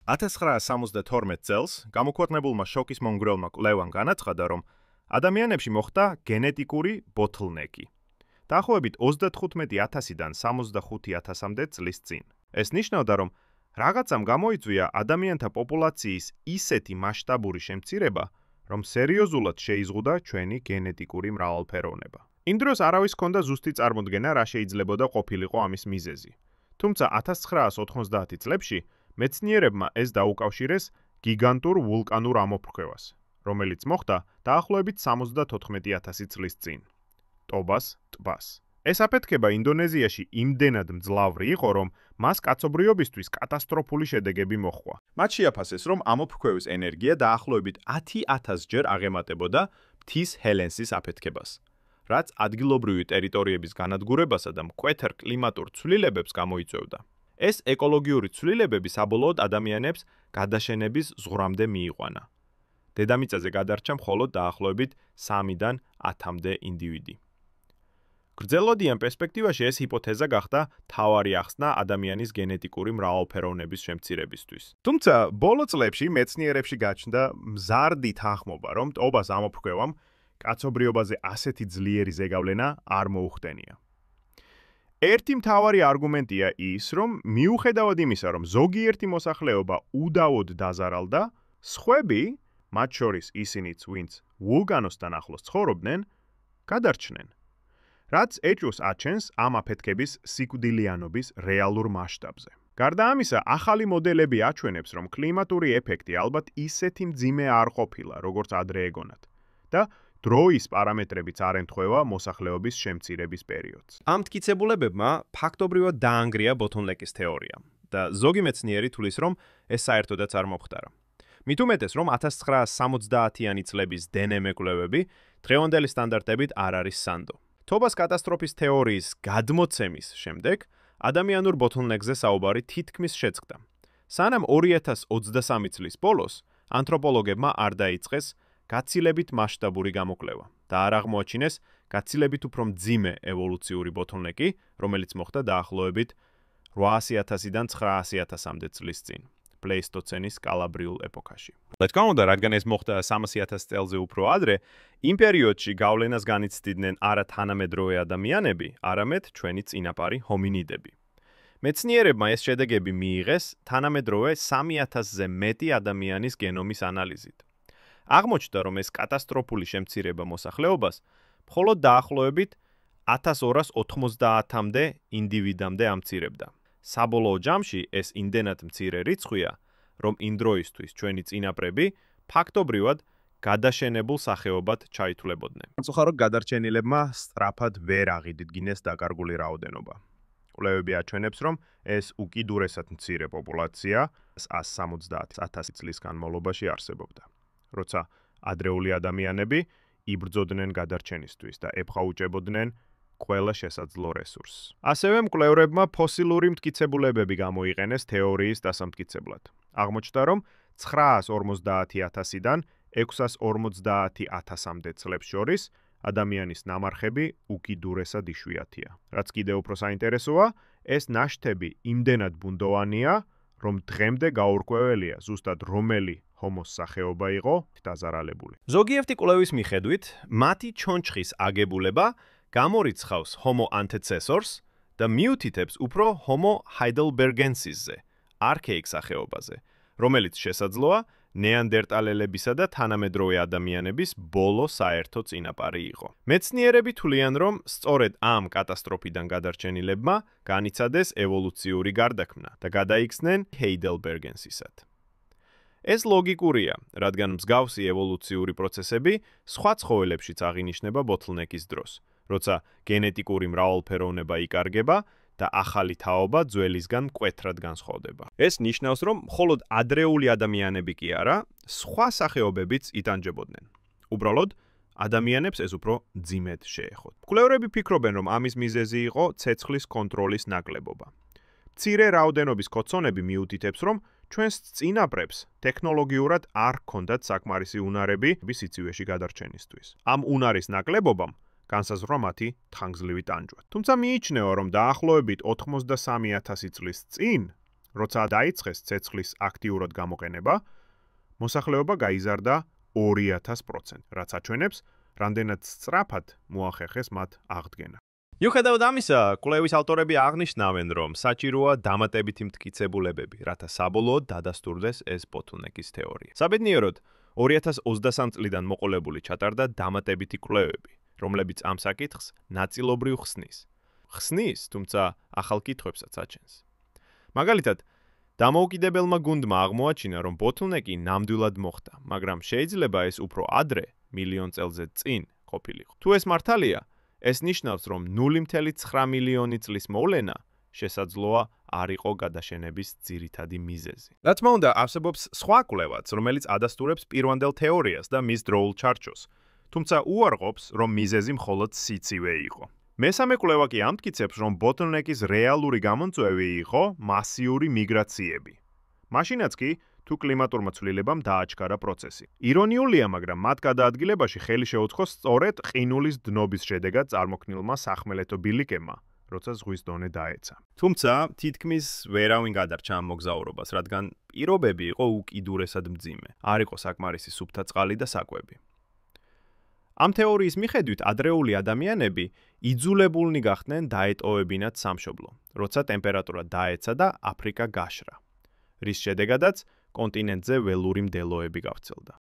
1972 წელს გამოქვეყნებულმა შოკის მომგვრელმა კვლევამ განაცხადა, რომ ადამიანებში მოხდა გენეტიკური ბოთლნეკი. დაახლოებით 35,000-დან 65,000-მდე წლის წინ. ეს ნიშნავდა, რომ რაღაცამ გამოიწვია ადამიანთა პოპულაციის ისეთი მასშტაბური შემცირება, რომ სერიოზულად შეიზღუდა ჩვენი გენეტიკური მრავალფეროვნება. იმ დროს არავის ჰქონდა ზუსტი წარმოდგენა, რა შეიძლებოდა ყოფილიყო ამის მიზეზი. თუმცა 1990 წლებში მეცნიერებმა ეს დაუკავშირეს გიგანტურ ვულკანურ ამოფრქვევას, რომელიც მოხდა დაახლოებით 74,000 წლის წინ. ტობას ტბას. ეს აფეთქება ინდონეზიაში იმდენად მძლავრი იყო, რომ მას კაცობრიობისთვის კატასტროფული შედეგები მოჰყვა. მათ შეაფასეს, რომ ამოფრქვევის ენერგია დაახლოებით 10,000 ჯერ აღემატებოდა მთის ჰელენსის აფეთქებას, რაც ადგილობრივი ტერიტორიების განადგურებასა და მკვეთრ კლიმატურ ცვლილებებს გამოიწვევდა. ეს ეკოლოგიური ცვლილებები საბოლოოდ ადამიანებს გადაშენების ზღვრამდე მიიყვანა. დედამიწაზე გადარჩა მხოლოდ დაახლოებით 3-დან 10-მდე ინდივიდი. გრძელვადიან პერსპექტივაში ეს ჰიპოთეზა გახდა მთავარი ახსნა ადამიანის გენეტიკური მრავალფეროვნების შემცირებისთვის. თუმცა ბოლო წლებში მეცნიერებში გაჩნდა მზარდი თანხმობა, რომ ტობას ამოფრქვევამ კაცობრიობაზე ასეთი ძლიერი ზეგავლენა არ მოუხდენია. ერთი მთავარი არგუმენტია ის, რომ მიუხედავად იმისა, რომ ზოგიერთი მოსახლეობა უდავოდ დაზარალდა, სხვები, მათ შორის ისინიც, ვინც ვულკანოსთან ახლოს ცხოვრობდნენ, გადარჩნენ. რაც ეჭვს აჩენს ამ აფეთქების სიკვდილიანობის რეალურ მასშტაბზე. გარდა ამისა, ახალი მოდელები აჩვენებს, რომ კლიმატური ეფექტი ალბათ ისეთი მძიმე არ ყოფილა, როგორც ადრე ეგონათ და დროის პარამეტრებიც არ ემთხვევა მოსახლეობის შემცირების პერიოდს. ამ მტკიცებულებებმა ფაქტობრივად დაანგრია ბოთლნეკის თეორია და ზოგი მეცნიერი თვლის, რომ ეს საერთოდაც არ მომხდარა. მით უმეტეს, რომ 1970-იანი წლების დნმ კვლევები დღევანდელი სტანდარტებით არ არის სანდო. თობას კატასტროფის თეორიის გადმოცემის შემდეგ ადამიანურ ბოთლნეკზე საუბარი თითქმის შეწყდა. სანამ 2023 წლის ბოლოს ანთროპოლოგებმა არ დაიწყეს გაცილებით მასშტაბური გამოკვლევა და არ აღმოაჩინეს გაცილებით უფრო მძიმე ევოლუციური ბოთლნეკი, რომელიც მოხდა დაახლოებით 800,000-დან 900,000-მდე წლის წინ, პლეისტოცენის კალაბრიულ ეპოქაში. თქმა უნდა, რადგან ეს მოხდა 300,000 წელზე უფრო ადრე, იმ პერიოდში გავლენას განიცდიდნენ არა თანამედროვე ადამიანები, არამედ ჩვენი წინაპარი ჰომინიდები. მეცნიერებმა ეს შედეგები მიიღეს თანამედროვე 3,000-ზე მეტი ადამიანის გენომის ანალიზით. აღმოჩნდა, რომ ეს კატასტროფული შემცირება მოსახლეობას მხოლოდ დაახლოებით 1290-მდე ინდივიდამდე ამცირებდა. საბოლოო ჯამში ეს იმდენად მცირე რიცხვია, რომ იმ დროისთვის ჩვენი წინაპრები ფაქტობრივად გადაშენებულ სახეობად ჩაითვლებოდნენ. სამწუხაროდ გადარჩენილებმა სწრაფად ვერ აღიდგინეს დაკარგული რაოდენობა. კვლევები აჩვენებს, რომ ეს უკიდურესად მცირე პოპულაცია 170,000 წლის განმავლობაში არსებობდა. როცა ადრეული ადამიანები იბრძოდნენ გადარჩენისთვის და ებხაუჭებოდნენ ყველა შესაძლო რესურსს. ასევე მკვლევრებმა ფოსილური მტკიცებულებები გამოიყენეს თეორიის დასამტკიცებლად. აღმოჩნდა, რომ 950,000-დან 650,000-მდე წლებს შორის ადამიანის ნამარხები უკიდურესად იშვიათია. რაც კიდევ უფრო საინტერესოა, ეს ნაშთები იმდენად ბუნდოვანია, რომ დღემდე გაურკვეველია ზუსტად რომელი ჰომოს სახეობა იყო დაზარალებული. ზოგიერთი კვლევის მიხედვით, მათი ჩონჩხის აგებულება გამორიცხავს Homo antecessors და მიუთითებს უფრო Homo heidelbergensis-ზე, არქეიკ სახეობაზე, რომელიც შესაძლოა ნეანდერტალელებისა და თანამედროვე ადამიანების ბოლო საერთო წინაპარი იყო. მეცნიერები თვლიან, რომ სწორედ ამ კატასტროფიდან გადარჩენილებმა განიცადეს ევოლუციური გარდაქმნა და გადაიქცნენ Heidelbergensisად. ეს ლოგიკურია, რადგან მსგავსი ევოლუციური პროცესები სხვა ცხოველებშიც აღინიშნება ბოთლნეკის დროს, როცა გენეტიკური მრავალფეროვნება იკარგება და ახალი თაობა ძველისგან მკვეთრად განსხვავდება. ეს ნიშნავს, რომ მხოლოდ ადრეული ადამიანები კი არა, სხვა სახეობებიც იტანჯებოდნენ. უბრალოდ, ადამიანებს ეს უფრო მძიმედ შეეხოთ. მკვლევრები ფიქრობენ, რომ ამის მიზეზი იყო ცეცხლის კონტროლის ნაკლებობა. მცირე რაოდენობის კოცონები მიუთითებს, რომ ჩვენს წინაპრებს ტექნოლოგიურად არ ჰქონდათ საკმარისი უნარები სიცივეში გადარჩენისთვის. ამ უნარის ნაკლებობამ განსაზღვრა მათი თხანგრძლივი ტანჯვა. თუმცა მიიჩნევა, რომ დაახლოებით 93,000 წლის წინ, როცა დაიწყეს ცეცხლის აქტიურად გამოყენება, მოსახლეობა გაიზარდა 2000%, რაც აჩვენებს, რამდენად სწრაფად მოახერხეს მათ აღდგენა. მიუხედავად ამისა, კვლევის ავტორები აღნიშნავენ, რომ საჭიროა დამატებითი მტკიცებულებები, რათა საბოლოოდ დადასტურდეს ეს ბოთლნეკის თეორია. საბედნიეროდ, 2023 წლიდან მოყოლებული ჩატარდა დამატებითი კვლევები, რომლებიც ამ საკითხს ნაწილობრივ ხსნის. ხსნის, თუმცა ახალ კითხვებსაც აჩენს. მაგალითად, დამოუკიდებელმა გუნდმა აღმოაჩინა, რომ ბოთლნეკი ნამდვილად მოხდა, მაგრამ შეიძლება ეს უფრო ადრე, მილიონ წელზე წინ ყოფილიყო. თუ ეს მართალია, ეს ნიშნავს, რომ 0.9 მილიონი წლის მოვლენა შესაძლოა არ იყო გადაშენების ძირითადი მიზეზი. რა თქმა უნდა, არსებობს სხვა კვლევაც, რომელიც ადასტურებს პირვანდელ თეორიას და მის დროულ ჩარჩოს, თუმცა უარყოფს, რომ მიზეზი მხოლოდ სიცივე იყო. მესამე კვლევა კი ამტკიცებს, რომ ბოთლნეკის რეალური გამომწვევი იყო მასიური მიგრაციები. მაშინაც კი, თუ კლიმატურმა ცვლილებამ დააჩქარა პროცესი. ირონიულია, მაგრამ მათ გადაადგილებაში ხელი შეუწყო სწორედ ყინულის დნობის შედეგად წარმოქმნილმა სახმელეთო ბილიკებმა, როცა ზღვის დონე დაეცა. თუმცა, თითქმის ვერავინ გადარჩა ამ მოგზაურობას, რადგან პირობები იყო უკიდურესად მძიმე. არ იყო საკმარისი სუფთა წყალი და საკვები. ამ თეორიის მიხედვით, ადრეული ადამიანები იძულებულნი გახდნენ დაეტოვებინათ სამშობლო, როცა ტემპერატურა დაეცა და აფრიკა გაშრა, რის შედეგადაც კონტინენტზე ველური მდელოები გავრცელდა.